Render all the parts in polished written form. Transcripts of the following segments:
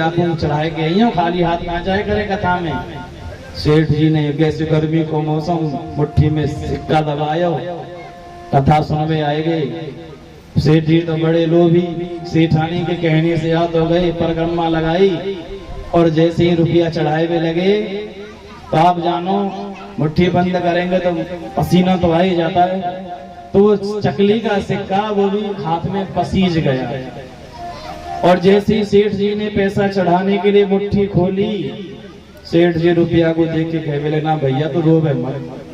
आपको चढ़ाए के ही हो, खाली हाथ ना जाए करे कथा में। सेठ जी ने कैसे गर्मी को मौसम मुट्ठी में सिक्का दबायो, कथा सुनवे आए गए। सेठ जी तो बड़े लोभी, सेठानी के कहने से याद हो गए, परिक्रमा लगाई और जैसे ही रुपया चढ़ाए हुए लगे तो आप जानो मुट्ठी बंद करेंगे तो पसीना तो आ ही जाता है, तो वो चकली का सिक्का वो भी हाथ में पसीज गया। और जैसे ही सेठ जी ने पैसा चढ़ाने के लिए मुट्ठी खोली, सेठ जी रुपया को देख के कहे बोले ना भैया तो रोवे मत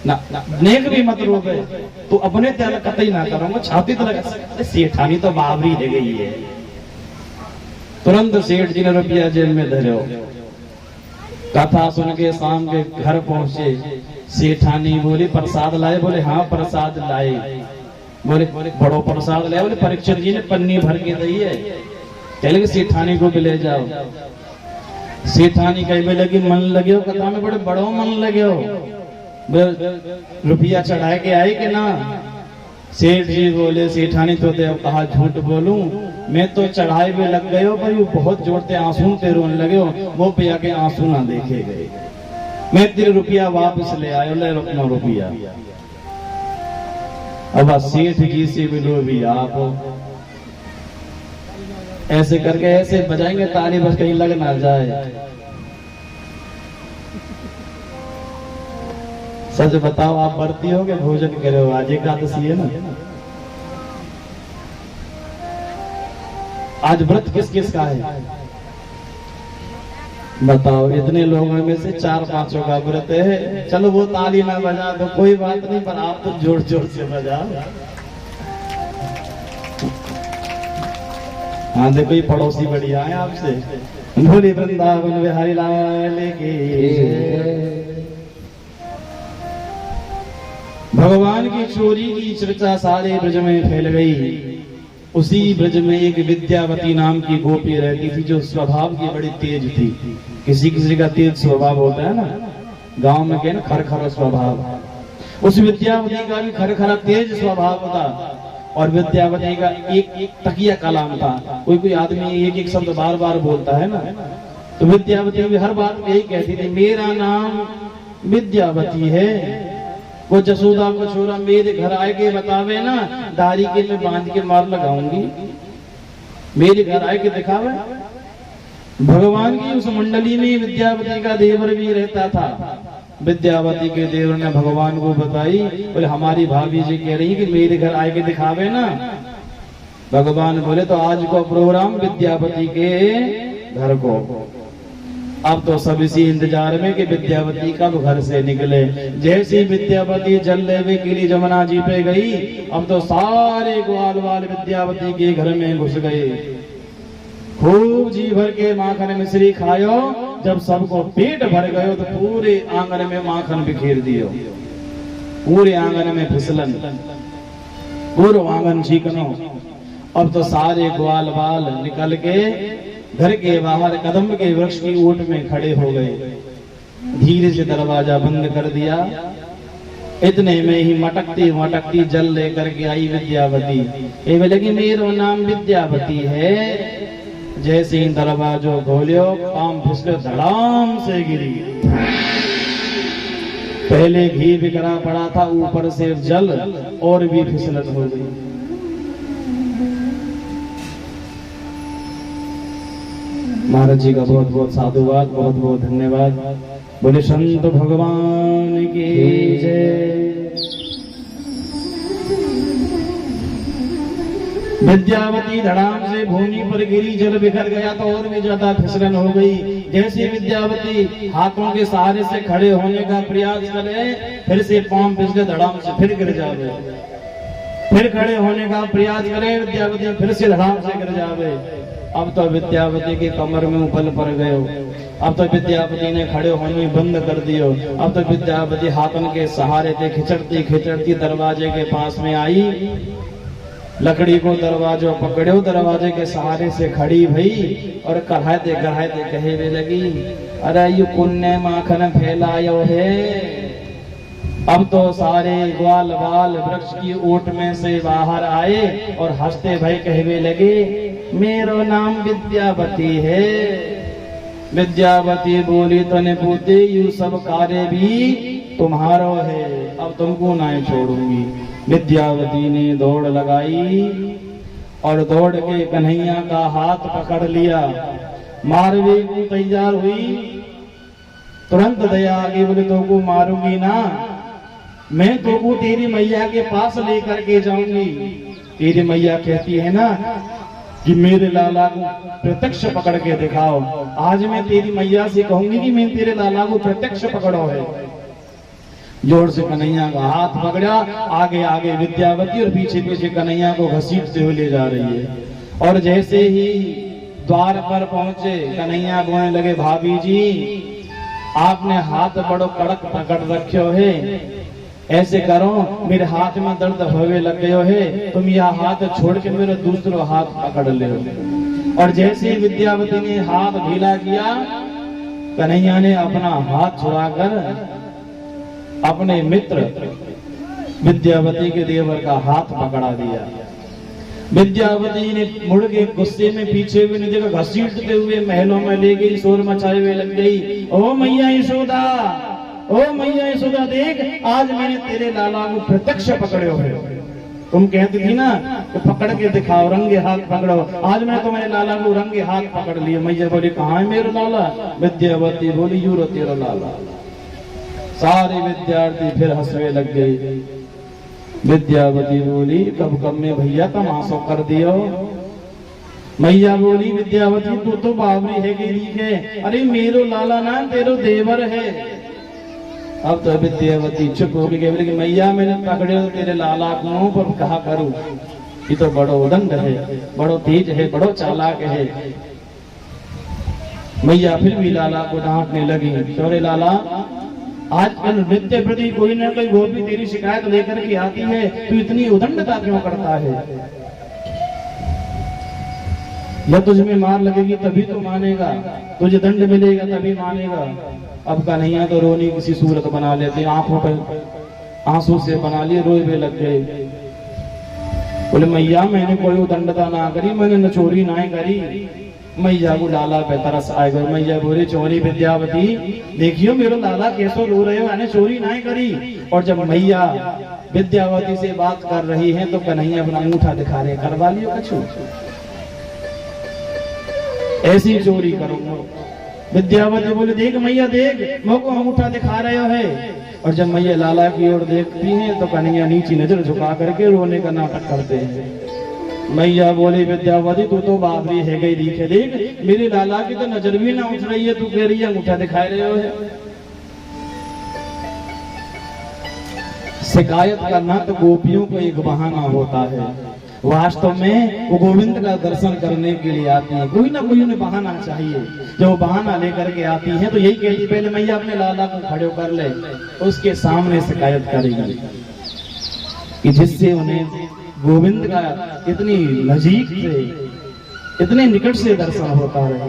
ना, नेक भी मत रोवे, तो अपने त्याग कतई ना करूंगा, छाती तो लगा। सेठानी तो बाबरी दे गई है। तुरंत सेठ जी ने रुपया जेल में धरो। कथा सुन के शाम के घर पहुंचे, सेठानी बोली प्रसाद लाए? बोले हाँ प्रसाद लाए। बोले बड़ो प्रसाद लाए? बोले परीक्षित जी ने पन्नी भर के दी है। चले सेठानी को भी ले जाओ। सेठानी कहे लगी मन लगे हो कथा में, बड़े बड़ो मन लगे हो, रुपया चढ़ाए के आए कि ना? सेठ जी बोले सेठानी तो दे कहा झूठ बोलूं, मैं तो चढ़ाए में लग गए हो पर यू बहुत जोर से आंसू ते रोने लगे हो, वो पिया के आंसू ना देखे गए। मैं तेरे रुपया वापस ले आयो, ले अपना रुपया। अब सेठ जी से मिलो भी आप ऐसे करके ऐसे बजाएंगे ताली, बस कहीं लग ना जाए। सच बताओ आप व्रती हो के भोजन करे हो? आज एकादशी है ना। आज व्रत किस किस का है बताओ? इतने लोगों में से 4-5 का व्रत है। चलो वो ताली ना बजा तो कोई बात नहीं, पर आप तो जोर जोर से बजा। हाँ देखो ये पड़ोसी बढ़िया है आपसे। बोले वृंदावन बिहारी लाल की। भगवान की चोरी की चर्चा सारे ब्रज में फैल गई। उसी ब्रज में एक विद्यावती नाम की गोपी रहती थी, जो स्वभाव की बड़ी तेज थी। किसी किसी का तेज स्वभाव होता है ना, गांव में कहना खरखरा स्वभाव। उस विद्यावती का भी खरखरा तेज स्वभाव था। और विद्यावती का एक तकिया कलाम था। कोई आदमी एक शब्द बार बार बोलता है ना, तो विद्यावती भी हर बात में यही कहती थी, मेरा नाम विद्यावती है। वो जसोदा को छोरा मेरे घर आए के बतावे ना, दाढ़ी के मैं बांध के मार लगाऊंगी। मेरे घर आए के दिखावे। भगवान की उस मंडली में विद्यावती का देवर भी रहता था। विद्यावती के देवर ने भगवान को बताई, बोले हमारी भाभी जी कह रही कि मेरे घर आए के दिखावे ना। भगवान बोले तो आज को प्रोग्राम विद्यावती के घर को। अब तो सब इसी इंतजार में कि विद्यावती कब घर से निकले। जैसी विद्यावती जल लेवे के लिए जमुना जी पे गई, अब तो सारे ग्वाल वाल विद्यावती के घर में घुस गए। खूब जी भर के माखन मिश्री खायो। जब सबको पेट भर गयो तो पूरे आंगन में माखन बिखेर दियो। पूरे आंगन में फिसलन, पूरा आंगन चिकनो। अब तो सारे ग्वाल बाल निकल के घर के बाहर कदम के वृक्ष की ओट में खड़े हो गए। धीरे से दरवाजा बंद कर दिया। इतने में ही मटकती मटकती जल लेकर के आई विद्यावती। ये बोले कि मेरा नाम विद्यावती है। जैसे ही दरवाजो खोलियो, पाम फिसले, धड़ाम से गिरी। पहले घी बिखरा पड़ा था, ऊपर से जल और भी फिसलन हो गई। महाराज जी का बहुत बहुत साधुवाद, बहुत बहुत धन्यवाद। बोले संत भगवान की जय। विद्यावती धड़ाम से भूमि पर गिरी, जल बिखर गया तो और भी ज्यादा फिसलन हो गई। जैसे विद्यावती हाथों के सहारे से खड़े होने का प्रयास करे, फिर से पांव फिसले, धड़ाम से फिर गिर जावे। फिर खड़े होने का प्रयास करे विद्यावती, फिर से धड़ाम से गिर जावे। अब तो विद्यावती के कमर में उपल पड़ गए। अब तो विद्यावती ने खड़े होने बंद कर दियो। अब तो विद्यावती हाथों के सहारे से खिचड़ती खिचड़ती दरवाजे के पास में आई। लकड़ी को दरवाजा पकड़ो, दरवाजे के सहारे से खड़ी भई और कढ़ाते कढ़ाते कहने लगी, अरे यू पुण्य माखन फैलायो है। अब तो सारे ग्वाल बाल वृक्ष की ओट में से बाहर आए और हंसते भाई कहने लगे, मेरो नाम विद्यावती है। विद्यावती बोली तने पूते यू सब कार्य भी तुम्हारो है, अब तुमको नहीं छोड़ूंगी। विद्यावती ने दौड़ लगाई और दौड़ के कन्हैया का हाथ पकड़ लिया, मारने को तैयार हुई। तुरंत दया आगे बोले तुमको मारूंगी ना, मैं तुमको तेरी मैया के पास लेकर के जाऊंगी। तेरी मैया कहती है ना कि मेरे लाला को प्रत्यक्ष पकड़ के दिखाओ। आज मैं तेरी मैया से कहूंगी कि मैं तेरे लाला को प्रत्यक्ष पकड़ो है। जोर से कन्हैया का हाथ पकड़ा, आगे आगे विद्यावती और पीछे पीछे कन्हैया को घसीटते हुए ले जा रही है। और जैसे ही द्वार पर पहुंचे कन्हैया बोलने लगे, भाभी जी आपने हाथ बड़ो कड़क पकड़ रखे है, ऐसे करो मेरे हाथ में दर्द होवे लग गयो है, तुम यह हाथ छोड़ के मेरा दूसरा हाथ पकड़ ले। और जैसे ही विद्यावती ने हाथ ढीला किया, कन्हैया ने अपना हाथ छुड़ाकर अपने मित्र विद्यावती के देवर का हाथ पकड़ा दिया। विद्यावती ने मुड़ के गुस्से में पीछे भी नहीं देखा, घसीटते हुए महलों में ले गई, शोर मचाए हुए लग गई, ओ मैया यशोदा, ओ मैया यशोदा देख आज मैंने तेरे लाला को प्रत्यक्ष पकड़ो है। तुम कहती थी ना कि पकड़ के दिखाओ, रंगे हाथ पकड़ो, आज मैं तुम्हारे लाला को रंगे हाथ पकड़ लिया। मैया बोली कहाँ है मेरा लाला? विद्यावती बोली यूरो तेरा लाला। सारे विद्यार्थी फिर हंसने लग गए। विद्यावती बोली कब कब में भैया तमाशा कर दियो। मैया बोली विद्यावती तू तो बावरी है कि ठीक है, अरे मेरो लाला ना तेरो देवर है। अब तो विद्यावती चुप हो गई, बोली कि मैया मैंने पकड़े तेरे लाला को, पर कहा करूं, ये तो बड़ो उदंड है, बड़ो तेज है, बड़ो चालाक है। मैया फिर भी लाला को डांटने लगी, चोरे लाला आजकल नित्य प्रति कोई ना कोई गोपी तेरी शिकायत लेकर के आती है, तू इतनी उदंडता क्यों करता है? या तुझमें मार लगेगी तभी तो मानेगा, तुझे दंड मिलेगा तभी मानेगा। अब कन्हैया तो रोनी किसी सूरत बना लेते, आंखों पर आंसू से बना लिए, रोए हुए लग गए। बोले मैया मैंने कोई उदंडता ना करी, मैंने न चोरी ना करी। मैया को लाला पे तरस आएगा। मैया बोली चोरी विद्यावती देखियो मेरो लाला कैसो रो रहे हो, मैंने चोरी नहीं करी। और जब मैया विद्यावती से बात कर रही है तो कन्हैया अपना अंगूठा दिखा रहे, करवा लियो कछु, ऐसी चोरी करूंगा। विद्यावती बोले देख मैया देख, मोको अंगूठा दिखा रहे हो है। और जब मैया लाला की ओर देखती है तो कन्हैया नीची नजर झुका करके रोने का नाटक करते हैं। मैया बोली विद्यावती तू तो बाबरी है गई, दिखे देख मेरे लाला की तो नजर भी ना उठ रही है, तू कह रही है अंगूठा दिखाए रहे हो है। शिकायत करना तो गोपियों को एक बहाना होता है, वास्तव में वो गोविंद का दर्शन करने के लिए आती है। कोई ना कोई उन्हें बहाना चाहिए, जब वो बहाना लेकर के आती है तो यही कहती पहले मैया अपने लाला को खड़े कर ले, उसके सामने शिकायत करेगी कि जिससे उन्हें गोविंद का इतनी नजीक से, इतने निकट से दर्शन होता रहे।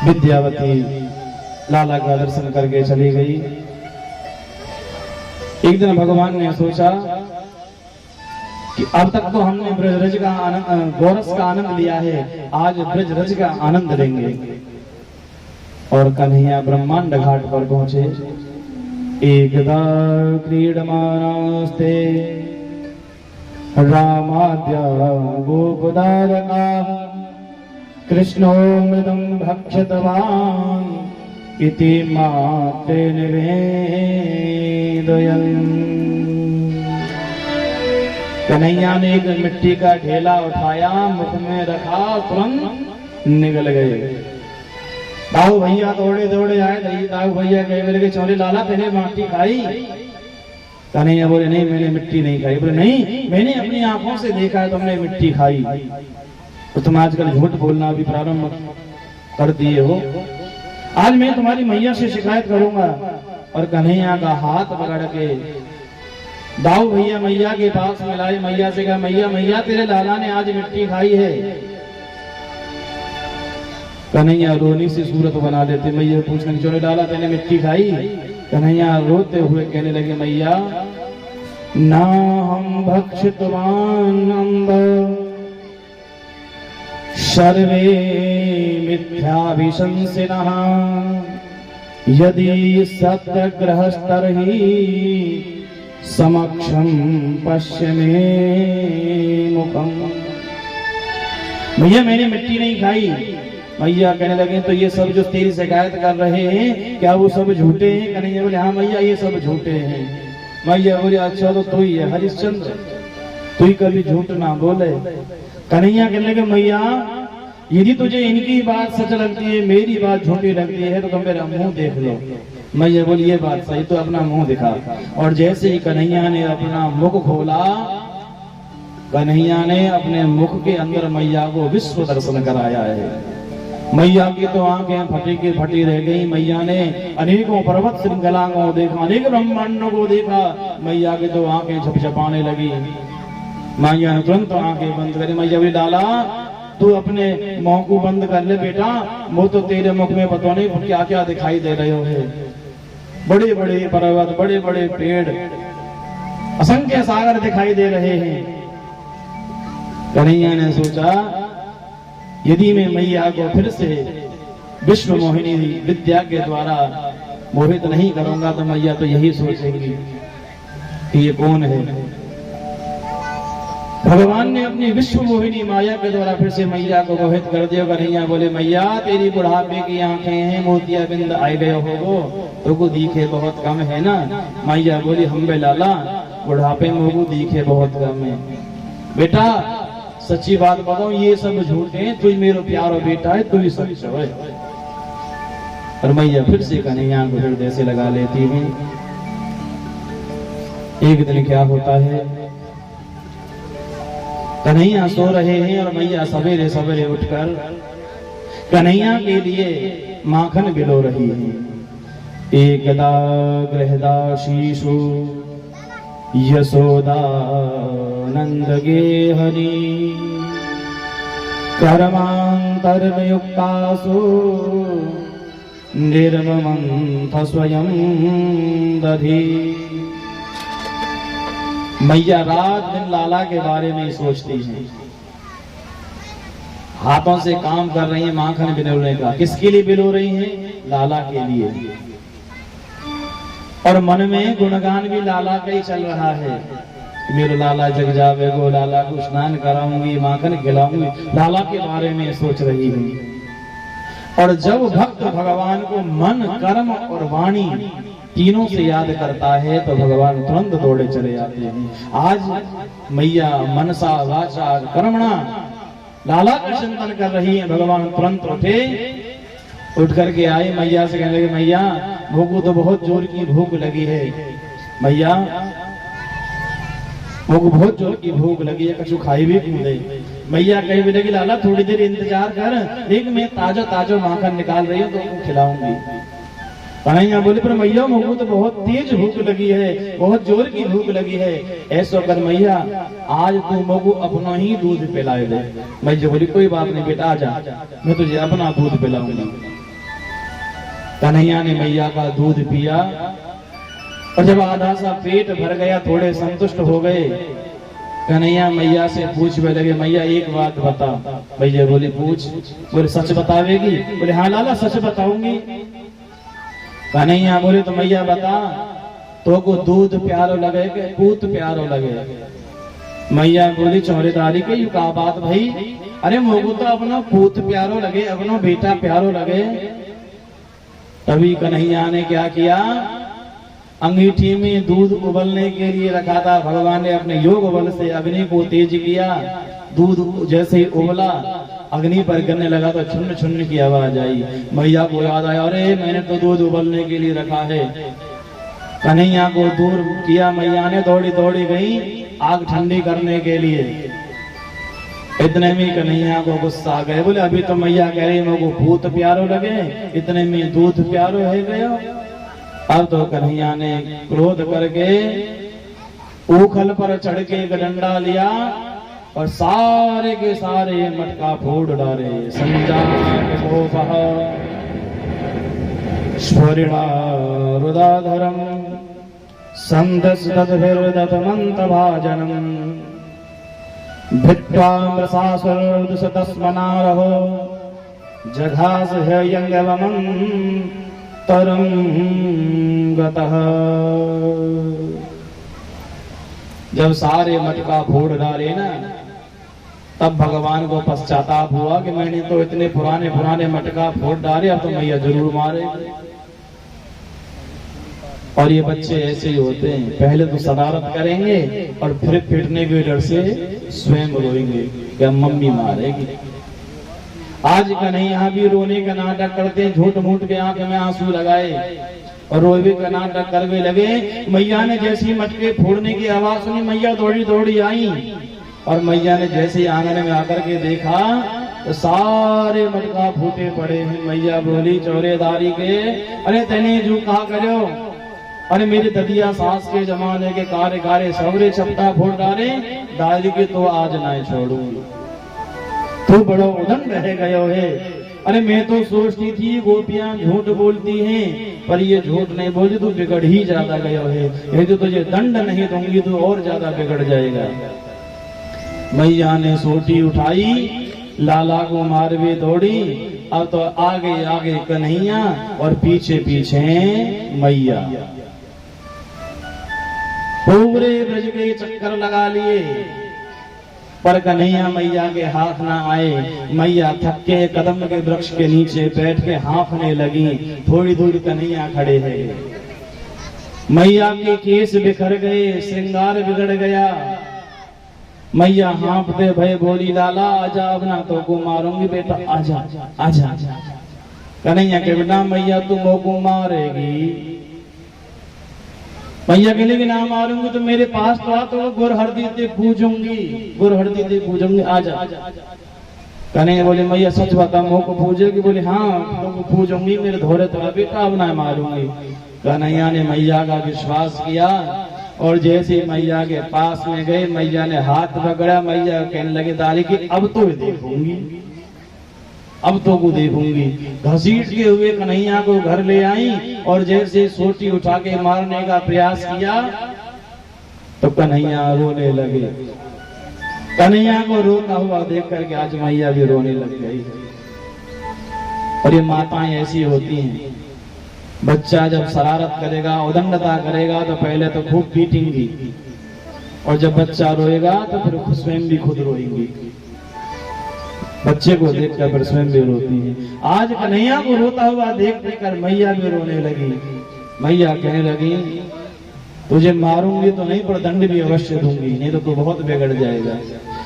विद्यावती लाला का दर्शन करके चली गई। एक दिन भगवान ने सोचा कि अब तक तो हमने ब्रजरज का आनंद, गोरस का आनंद लिया है, आज ब्रजरज का आनंद लेंगे। और कन्हैया ब्रह्मांड घाट पर पहुंचे। एकदा क्रीडमानास्ते रामाद्या गोपदारका कृष्णो मृदं भक्षतवान् इति माते निवेदयन्। कन्हैया ने एक मिट्टी का ढेला उठाया, मुख में रखा, तुरंत निकल गए। दाऊ भैया दौड़े दौड़े आए, दाऊ भैया गए, मेरे के चौरे लाला तेने मिट्टी खाई? कन्हैया बोले नहीं मैंने मिट्टी नहीं खाई। बोले नहीं मैंने अपनी आंखों से देखा है तुमने मिट्टी खाई। तो तुम आजकल झूठ बोलना भी प्रारंभ कर दिए हो, आज मैं तुम्हारी मैया से शिकायत करूंगा। और कन्हैया का हाथ पकड़ के दाऊ भैया मैया के पास मिलाए, मैया से कहा मैया मैया तेरे लाला ने आज मिट्टी खाई है। कन्हैया रोनी से सूरत बना देते, मैया पूछने चोरे लाला तेने मिट्टी खाई? कन्हैया रोते हुए कहने लगे मैया ना हम भक्षितवान अम्ब सर्वे मिथ्याभिशंसिनः यदि सत्यग्रहस्तर्हि समक्षम पश्य मे मुखम। भैया मैंने मिट्टी नहीं खाई। भैया कहने लगे तो ये सब जो तेरी शिकायत कर रहे हैं क्या वो सब झूठे हैं? कन्हैया बोले हाँ भैया ये सब झूठे हैं। भैया बोले अच्छा तो ही है हरिश्चंद्र, तू ही कभी झूठ ना बोले। कन्हैया कहने लगे भैया यदि तुझे इनकी बात सच लगती है मेरी बात झूठी लगती है तो तुम मेरा मुंह देख लो। मैया बोली ये बात सही, तो अपना मुंह दिखा। और जैसे ही कन्हैया ने अपना मुख खोला, कन्हैया ने अपने मुख के अंदर मैया को विश्व दर्शन कराया है। मैया की तो आंखें फटी की फटी रह गई। मैया ने अनेकों पर्वत श्रृंखला को देखा, अनेक ब्रह्मांडों को देखा। मैया की तो आंखें झपझपाने लगी। मैया ने तुरंत आंखें बंद करी। मैया बोली लाला तू अपने मुंह को बंद कर ले बेटा, वो तो तेरे मुख में पता नहीं क्या क्या दिखाई दे रहे हो। बड़े बड़े पर्वत, बड़े बड़े पेड़, असंख्य सागर दिखाई दे रहे हैं। कन्हैया ने सोचा यदि मैं मैया को फिर से विश्व मोहिनी विद्या के द्वारा मोहित नहीं करूंगा तो मैया तो यही सोचेंगी कि ये कौन है। भगवान ने अपनी विश्व मोहिनी माया के द्वारा फिर से मैया को मोहित कर दिया। कन्हैया बोले मैया तेरी बुढ़ापे की आंखें हैं, मोतिया बिंद आए गए हो तो को दिखे बहुत कम है ना। मैया बोली हम बे लाला बुढ़ापे में वो दिखे बहुत कम है। बेटा सच्ची बात बताओ ये सब झूठ है, तू मेरा प्यारा बेटा है, तू ही सच है। और मैया फिर से कन्हैया को हृदय से लगा लेती है। एक दिन क्या होता है, कन्हैया सो रहे हैं और मैया सवेरे सवेरे उठकर कन्हैया के लिए माखन बिलो रही है। एकदा गृहदा शीशु यशोदा नंद गेहनी कर्मांतर्युक्तासु निर्ममंथ स्वयं दधी। मैया रात दिन लाला के बारे में सोचती हैं, हाथों से काम कर रही हैं माखन बिलोने का। किसके लिए बिलो रही हैं? लाला के लिए। और मन में गुणगान भी लाला का ही चल रहा है। मेरे लाला जग जावे गो, लाला को स्नान कराऊंगी, माखन खिलाऊंगी, लाला के बारे में सोच रही हूँ। और जब भक्त भगवान को मन कर्म और वाणी तीनों से याद करता है तो भगवान तुरंत दौड़े चले आते हैं। आज मैया मनसा वाचा कर्मणा लाला का चिंतन कर रही है। भगवान तुरंत उठे, उठ करके आए मैया से कहने लगे मैया भूख तो बहुत जोर की भूख लगी है। मैया भूख बहुत जोर की भूख लगी है, कछु खाई भी कूदे। मैया कही भी लगी लाला थोड़ी देर इंतजार कर, देख मैं ताजा ताजा माखन निकाल रही हूँ तो खिलाऊंगी। कन्हैया बोले पर मैया मुझको तो बहुत तेज भूख लगी है, बहुत जोर की भूख लगी है। ऐसा कर मैया आज तू मुझको अपना ही दूध पिलाए दे। मैया बोली कोई बात नहीं बेटा आजा, मैं तुझे अपना दूध पिलाऊंगी। कन्हैया ने मैया का दूध पिया और जब आधा सा पेट भर गया, थोड़े संतुष्ट हो गए, कन्हैया मैया से पूछने लगे मैया एक बात बता। मैया बोली पूछ। बोले सच बतावेगी? बोले हाँ लाला सच बताऊंगी। कन्हैया बोले तो मैया बता तो को दूध प्यारो लगे के पूत प्यारो लगे? मैया बोली चौरेदारी के यू का बात भाई? अरे मोगो तो अपना पूत प्यारो लगे, अपना बेटा प्यारो लगे। तभी कन्हैया ने क्या किया, अंगीठी में दूध उबलने के लिए रखा था। भगवान ने अपने योग बल से अग्नि को तेज किया। दूध जैसे ही उबला अग्नि पर गिरने लगा तो छुन्न छुन्न की आवाज आई। मैया को याद आया अरे मैंने तो दूध उबलने के लिए रखा है। कन्हैया को दूर किया मैया ने, दौड़ी दौड़ी गई आग ठंडी करने के लिए। इतने में कन्हैया को गुस्सा आ गए। बोले अभी तो मैया कह रही मेरे को भूत प्यारो लगे, इतने में दूध प्यारो है गया। अब तो कन्हैया ने क्रोध करके ऊखल पर चढ़ के एक डंडा लिया और सारे के सारे मटका फोड़ डाले। संजात स्फुरिणा रुदाधरम संदसदभिर्दतमन्तभाजनम् भित्त्वा मृषासुरदुषतस्मनारहो जघास हयङ्गवमं तरं गतः। जब सारे मटका फोड़ डाले ना, तब भगवान को पश्चाताप हुआ कि मैंने तो इतने पुराने पुराने मटका फोड़ डाले, अब तो मैया जरूर मारे। और ये बच्चे ऐसे ही होते हैं, पहले तो शरारत करेंगे और फिर पिटने के डर से स्वयं रोएंगे कि मम्मी मारेगी। आज कन्हैया भी रोने का नाटक करते हैं, झूठ मूठ के आंख में आंसू लगाए और रोए का नाटक करने लगे। मैया ने जैसी मटके फोड़ने की आवाज सुनी, मैया दौड़ी दौड़ी आई और मैया ने जैसे आंगन में आकर के देखा तो सारे मटका फूटे पड़े हैं। मैया बोली चौरेदारी के, अरे तेने जो कहा करो, अरे मेरे ददिया सास के जमाने के कारे कारे सवरे चपटा फोड़ डाले, दादी के तो आज ना छोड़ूंगी, तू बड़ो उदंड रह गयो है। अरे मैं तो सोचती थी गोपियां झूठ बोलती हैं, पर ये झूठ नहीं बोली, तू बिगड़ ही ज्यादा गयो है। ये तो तुझे दंड नहीं दूंगी तो और ज्यादा बिगड़ जाएगा। मैया ने सोटी उठाई, लाला को मारवे दौड़ी। अब तो आगे आगे कन्हैया और पीछे पीछे मैया। पूरे ब्रज के चक्कर लगा लिए, पर कन्हैया मैया के हाथ ना आए। मैया थक के कदम के वृक्ष के नीचे बैठ के हाँफने लगी। थोड़ी दूर कन्हैया खड़े हैं। मैया के केस बिखर गए, श्रृंगार बिगड़ गया। मैया हाँफते भय बोली, लाला आजा, अब ना तो को मारूंगी बेटा, आजा आजा। कन्हैया के बेटा मैया तुम को मारेगी। मैया के लिए ना मारूंगी तो मेरे पास तो आ, तो गुर हरदी ते पूजूंगी, गुर हरदी ते पूजूंगी, आजा। कन्हैया बोले मैया सच बता, मोह को पूजेगी? बोले हाँ तो पूजूंगी, मेरे धोरे तो बेटा अब ना मारूंगी। कन्हैया ने मैया का विश्वास किया और जैसे मैया के पास में गए, मैया ने हाथ पकड़ा। मैया कहने लगे दाली की अब तो देखूंगी, अब तो को देखूंगी। घसीट के हुए कन्हैया को घर ले आई और जैसे सोटी उठा के मारने का प्रयास किया तो कन्हैया रोने लगे। कन्हैया को रोता हुआ देख करके आज मैया भी रोने लग गई। और ये माताएं ऐसी होती हैं, बच्चा जब शरारत करेगा, उदंडता करेगा तो पहले तो खूब पीटेंगी और जब बच्चा रोएगा तो फिर स्वयं भी खुद रोएंगी। बच्चे को देखकर फिर स्वयं भी रोती है। आज कन्हैया को रोता हुआ देख कर मैया भी रोने लगी। मैया कहने लगी तुझे मारूंगी तो नहीं, पर दंड भी अवश्य दूंगी, नहीं तो तू बहुत बिगड़ जाएगा।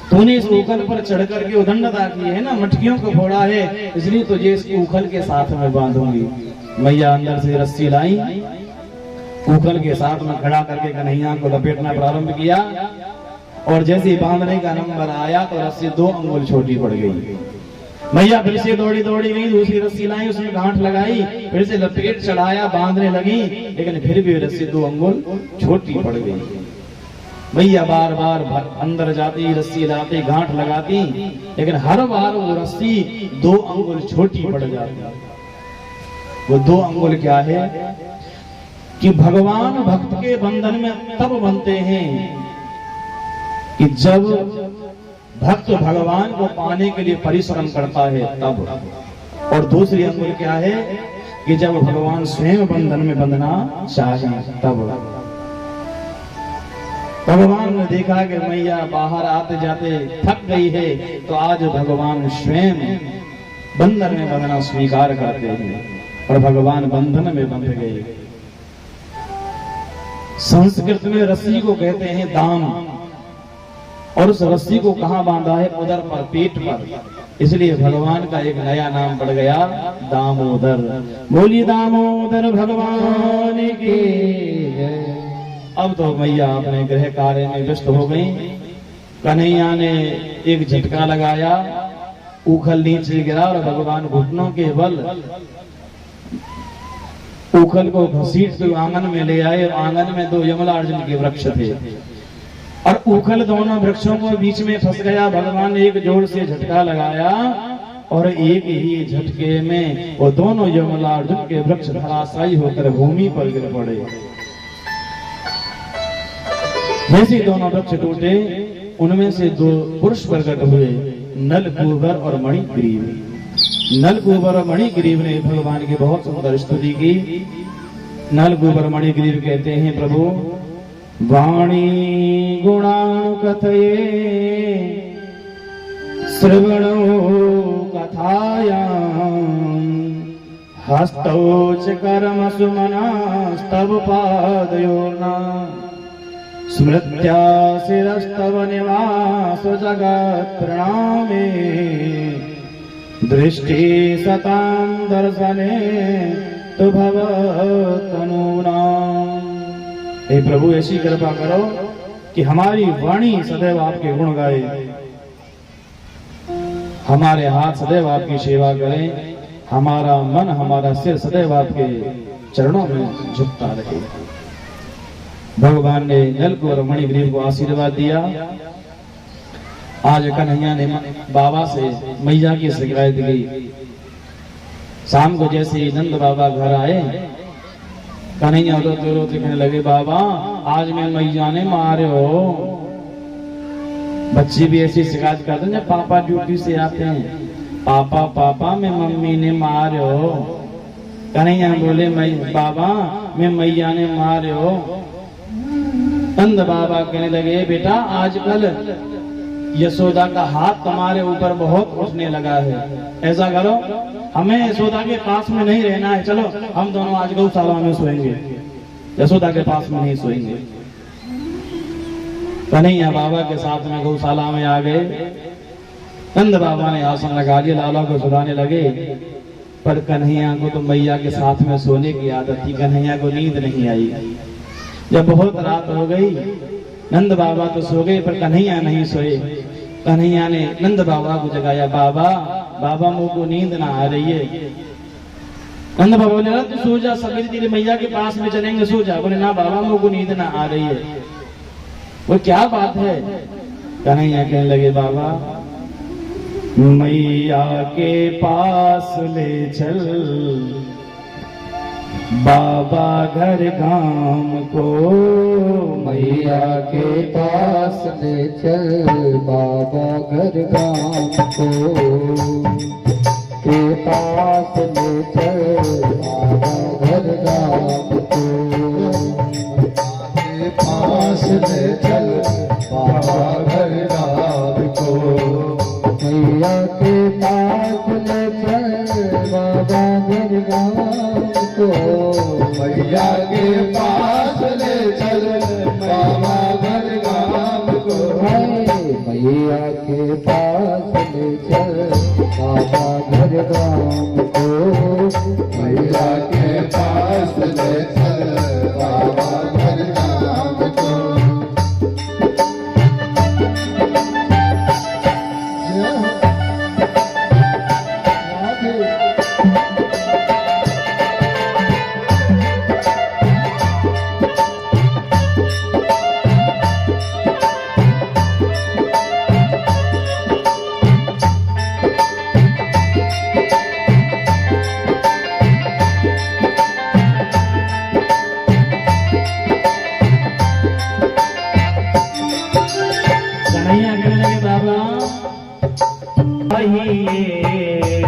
तूने इस उखल पर चढ़ करके उदंडता की है ना, मटकियों को फोड़ा है, इसलिए तुझे इस उखल के साथ में बांधूंगी। मैया अंदर से रस्सी लाई, उखल के साथ में खड़ा करके कन्हैया को लपेटना प्रारंभ किया और जैसे बांधने का नंबर आया तो रस्सी 2 अंगुल छोटी पड़ गई। मैया फिर से दौड़ी दौड़ी गई, दूसरी रस्सी लाई, उसमें गांठ लगाई, फिर से लपेट चढ़ाया, बांधने लगी, लेकिन फिर भी रस्सी 2 अंगुल छोटी पड़ गई। मैया बार बार अंदर जाती, रस्सी लाती, गांठ लगाती, लेकिन हर बार वो रस्सी 2 अंगुल छोटी पड़ जाती। वो 2 अंगुल क्या है कि भगवान भक्त के बंधन में तब बनते हैं कि जब भक्त भगवान को पाने के लिए परिश्रम करता है तब। और दूसरी अंगुल क्या है कि जब भगवान स्वयं बंधन में बंधना चाहे तब। भगवान ने देखा कि मैया बाहर आते जाते थक गई है, तो आज भगवान स्वयं बंधन में बंधना स्वीकार करते हैं और भगवान बंधन में बंध गए। संस्कृत में रस्सी को कहते हैं दाम, और उस रस्सी को कहां बांधा है? उदर पर, पेट पर, इसलिए भगवान का एक नया नाम पड़ गया दामोदर। बोली दामोदर भगवान की। अब तो मैया अपने गृह कार्य में व्यस्त हो गई। कन्हैया ने एक झटका लगाया, उखल नीचे गिरा और भगवान घुटनों के बल उखल को घसीट के आंगन में ले आए। आंगन में 2 यमलार्जुन के वृक्ष थे और उखल दोनों वृक्षों को बीच में फंस गया। भगवान ने एक जोर से झटका लगाया और एक ही झटके में वो दोनों यमलार्जुन के वृक्ष धराशायी होकर भूमि पर गिर पड़े। जैसे ही दोनों वृक्ष टूटे, उनमें से दो पुरुष प्रकट हुए, नल कुबर और मणिग्रीव। नल कुबर और मणिग्रीव ने भगवान की बहुत सुंदर स्तुति की। नल कुबर मणिग्रीव कहते हैं, प्रभु वाणी गुणानु कथये श्रवणो कथायां हस्तौ च कर्म सुमनास्तव पादयोर्ना स्मृत्या शिरस्तव निवास जगत् प्रणामे दृष्टि सतां दर्शने तो भवतनूना। हे प्रभु, ऐसी कृपा करो कि हमारी वाणी सदैव आपके गुण गाए, हमारे हाथ सदैव आपकी सेवा करें, हमारा मन हमारा सिर सदैव आपके चरणों में झुकता रहे। भगवान ने नल को और मणिग्रीव को आशीर्वाद दिया। आज कन्हैया ने बाबा से मैया की शिकायत की। शाम को जैसे ही नंद बाबा घर आए, कन्हैया रोते रोते कहने लगे, बाबा आज मैं मैया ने मारे हो। बच्चे भी ऐसी शिकायत करते हैं जब पापा ड्यूटी से आते हैं, पापा पापा मैं मम्मी ने मारे हो। कन्हैया बोले, बाबा मैं मैया ने मारे हो। नंद बाबा कहने लगे, बेटा आजकल यशोदा का हाथ तुम्हारे ऊपर बहुत उठने लगा है, ऐसा करो हमें यशोदा के पास में नहीं रहना है, चलो हम दोनों आज गौशाला में सोएंगे, यशोदा के पास में नहीं सोएंगे। कन्हैया बाबा के साथ में गौशाला में आ गए। नंद बाबा ने आसन लगा लिया, लाला को सुलाने लगे, पर कन्हैया को तो मैया के साथ में सोने की आदत थी, कन्हैया को नींद नहीं आई। जब बहुत रात हो गई, नंद बाबा तो सो गए पर कन्हैया नहीं सोए। कन्हैया ने नंद बाबा को जगाया, बाबा बाबा मुझको नींद ना आ रही है। नंद बाबा बोले, तू सो जा, सवेरे तेरी मैया के पास में चलेंगे, सो जा। बोले, ना बाबा मुझको नींद ना आ रही है। वो क्या बात है? कन्हैया कहने लगे, बाबा मैया के पास ले चल, बाबा घर गांव को। मैया के पास ले चल, बाबा घर गांव को। के पास ले चल, बाबा घर गांव को। के पास ले चल, बाबा घर गांव को। मैया के पास ले चल, बाबा घर गांव को। मैया के पास ले चल, बाबा घर गांव को। मैया के पास ले चल, बाबा घर गांव को। मैया के पास ले चल, बाबा घर गांव को।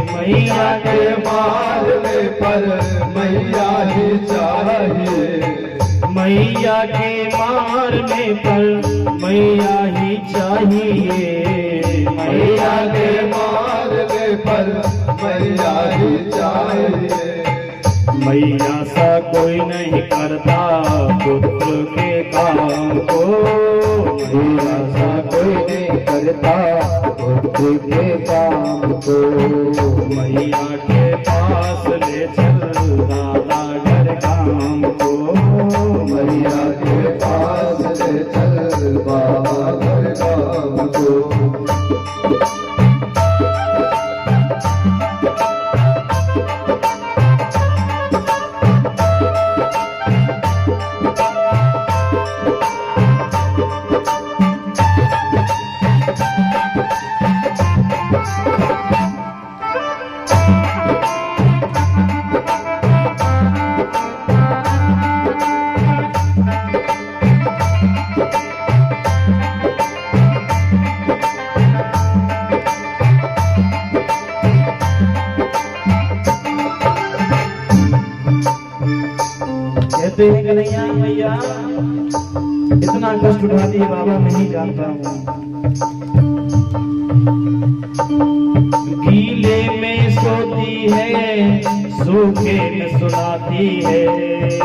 मैया के मारने पर मैया ही चाहिए। मैया के मारने पर मैया ही चाहिए। मैया के मारने पर मैया ही चाहिए। मैया सा कोई नहीं करता पुत्र के काम को। मैया सा कोई नहीं करता पुत्र के काम को। मैया के पास ले चल, दादा घर काम को। मैया के पास ले चल, बाबा घर काम को। बोलते हैं कन्हैया भैया इतना कष्ट उठा दिए बाबा मैं नहीं जानता हूँ। गीले में सोती है सूखे में सुनाती है,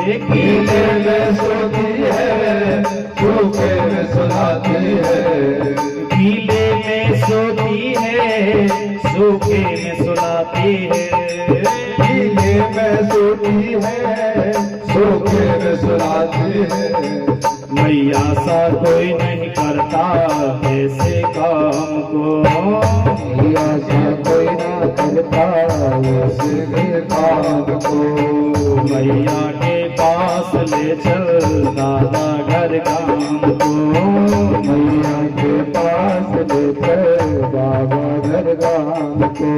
गीले में सोती है सूखे में सुनाती है, गीले में सोती है सूखे में सुनाती है, गीले में सोती है सूखे में सुनाती है। मैया सा कोई नहीं करता ऐसे काम को, मैया सा कोई ना करता ऐसे काम को, मैया के पास ले चल दादा घर काम को, मैया के पास लेकर बाबा घर गाम को।